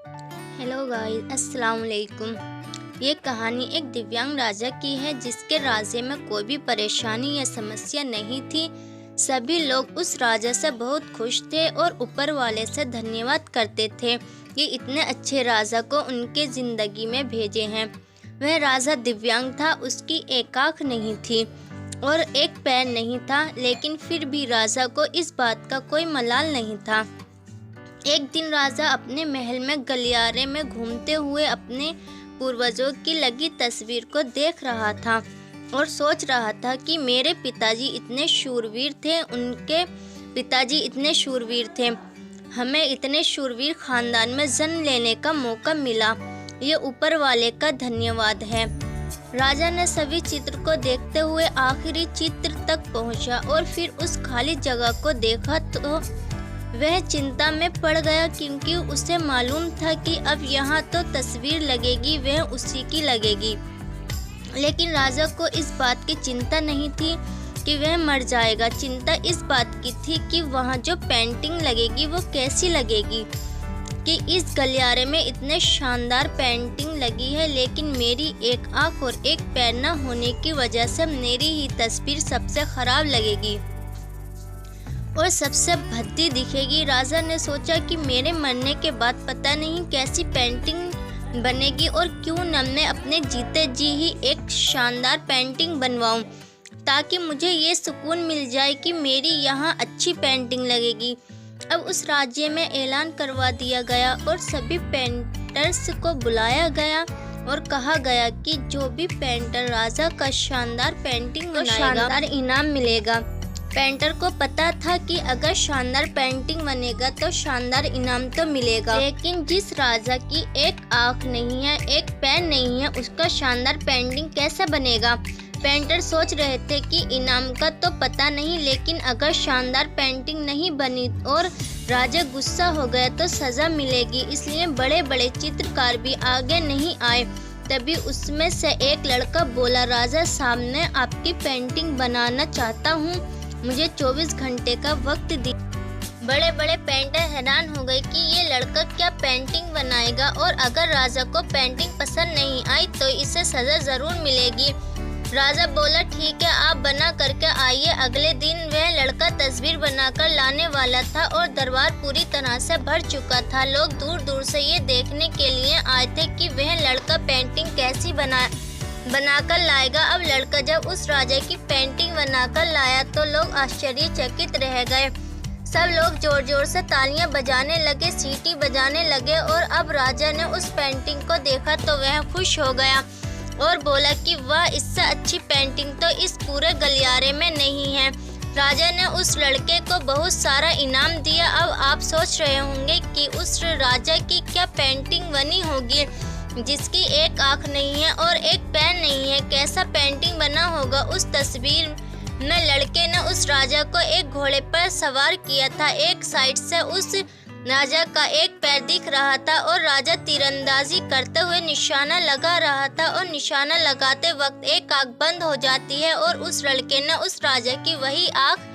Hello guys, अस्सलाम वालेकुम। ये कहानी एक दिव्यांग राजा की है जिसके राज्य में कोई भी परेशानी या समस्या नहीं थी। सभी लोग उस राजा से बहुत खुश थे और ऊपर वाले से धन्यवाद करते थे कि इतने अच्छे राजा को उनके ज़िंदगी में भेजे हैं। वह राजा दिव्यांग था, उसकी एक आँख नहीं थी और एक पैर नहीं था, लेकिन फिर भी राजा को इस बात का कोई मलाल नहीं था। एक दिन राजा अपने महल में गलियारे में घूमते हुए अपने पूर्वजों की लगी तस्वीर को देख रहा था और सोच रहा था कि मेरे पिताजी इतने शूरवीर थे, उनके पिताजी इतने शूरवीर थे, हमें इतने शूरवीर खानदान में जन्म लेने का मौका मिला। ये ऊपर वाले का धन्यवाद है। राजा ने सभी चित्र को देखते हुए आखिरी चित्र तक पहुंचा और फिर उस खाली जगह को देखा तो वह चिंता में पड़ गया, क्योंकि उसे मालूम था कि अब यहाँ तो तस्वीर लगेगी, वह उसी की लगेगी। लेकिन राजा को इस बात की चिंता नहीं थी कि वह मर जाएगा। चिंता इस बात की थी कि वहाँ जो पेंटिंग लगेगी वो कैसी लगेगी, कि इस गलियारे में इतने शानदार पेंटिंग लगी है, लेकिन मेरी एक आँख और एक पैर न होने की वजह से मेरी ही तस्वीर सबसे खराब लगेगी और सबसे भद्दी दिखेगी। राजा ने सोचा कि मेरे मरने के बाद पता नहीं कैसी पेंटिंग बनेगी और क्यों न मैं अपने जीते जी ही एक शानदार पेंटिंग बनवाऊं, ताकि मुझे ये सुकून मिल जाए कि मेरी यहाँ अच्छी पेंटिंग लगेगी। अब उस राज्य में ऐलान करवा दिया गया और सभी पेंटर्स को बुलाया गया और कहा गया कि जो भी पेंटर राजा का शानदार पेंटिंग बनाएगा, शानदार इनाम मिलेगा। पेंटर को पता था कि अगर शानदार पेंटिंग बनेगा तो शानदार इनाम तो मिलेगा, लेकिन जिस राजा की एक आँख नहीं है, एक पैर नहीं है, उसका शानदार पेंटिंग कैसे बनेगा। पेंटर सोच रहे थे कि इनाम का तो पता नहीं, लेकिन अगर शानदार पेंटिंग नहीं बनी और राजा गुस्सा हो गया तो सजा मिलेगी। इसलिए बड़े बड़े चित्रकार भी आगे नहीं आए। तभी उसमें से एक लड़का बोला, राजा साहब, मैं आपकी पेंटिंग बनाना चाहता हूँ, मुझे 24 घंटे का वक्त दी। बड़े बड़े पेंटर हैरान हो गए कि ये लड़का क्या पेंटिंग बनाएगा, और अगर राजा को पेंटिंग पसंद नहीं आई तो इसे सजा जरूर मिलेगी। राजा बोला, ठीक है, आप बना करके आइए। अगले दिन वह लड़का तस्वीर बनाकर लाने वाला था और दरबार पूरी तरह से भर चुका था। लोग दूर दूर से ये देखने के लिए आए थे कि वह लड़का पेंटिंग कैसी बनाकर लाएगा। अब लड़का जब उस राजा की पेंटिंग बनाकर लाया तो लोग आश्चर्यचकित रह गए। सब लोग जोर जोर से तालियां बजाने लगे, सीटी बजाने लगे, और अब राजा ने उस पेंटिंग को देखा तो वह खुश हो गया और बोला कि वाह, इससे अच्छी पेंटिंग तो इस पूरे गलियारे में नहीं है। राजा ने उस लड़के को बहुत सारा इनाम दिया। अब आप सोच रहे होंगे कि उस राजा की क्या पेंटिंग बनी होगी जिसकी एक आँख नहीं है और एक पैर नहीं है, कैसा पेंटिंग बना होगा। उस तस्वीर में लड़के ने उस राजा को एक घोड़े पर सवार किया था। एक साइड से उस राजा का एक पैर दिख रहा था और राजा तीरंदाजी करते हुए निशाना लगा रहा था, और निशाना लगाते वक्त एक आँख बंद हो जाती है और उस लड़के ने उस राजा की वही आँख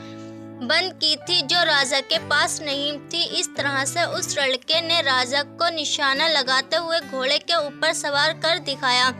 बंद की थी जो राजा के पास नहीं थी। इस तरह से उस लड़के ने राजा को निशाना लगाते हुए घोड़े के ऊपर सवार कर दिखाया,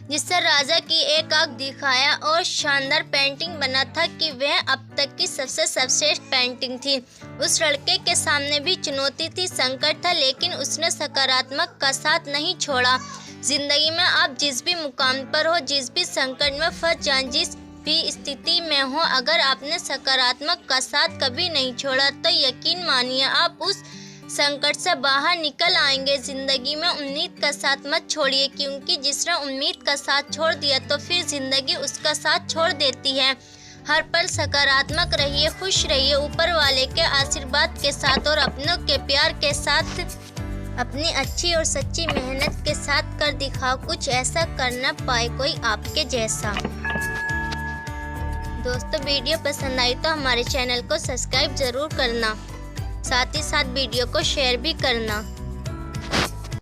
जिससे राजा की एक आँख दिखाया और शानदार पेंटिंग बना था कि वह अब तक की सबसे सर्वश्रेष्ठ पेंटिंग थी। उस लड़के के सामने भी चुनौती थी, संकट था, लेकिन उसने सकारात्मक का साथ नहीं छोड़ा। जिंदगी में आप जिस भी मुकाम पर हो, जिस भी संकट में फंस जाएं, जिस भी स्थिति में हो, अगर आपने सकारात्मक का साथ कभी नहीं छोड़ा तो यकीन मानिए आप उस संकट से बाहर निकल आएंगे। जिंदगी में उम्मीद का साथ मत छोड़िए, क्योंकि जिसने उम्मीद का साथ छोड़ दिया तो फिर जिंदगी उसका साथ छोड़ देती है। हर पल सकारात्मक रहिए, खुश रहिए, ऊपर वाले के आशीर्वाद के साथ और अपनों के प्यार के साथ, अपनी अच्छी और सच्ची मेहनत के साथ कर दिखाओ। कुछ ऐसा कर न पाए कोई आपके जैसा। दोस्तों, वीडियो पसंद आई तो हमारे चैनल को सब्सक्राइब जरूर करना, साथ ही साथ वीडियो को शेयर भी करना।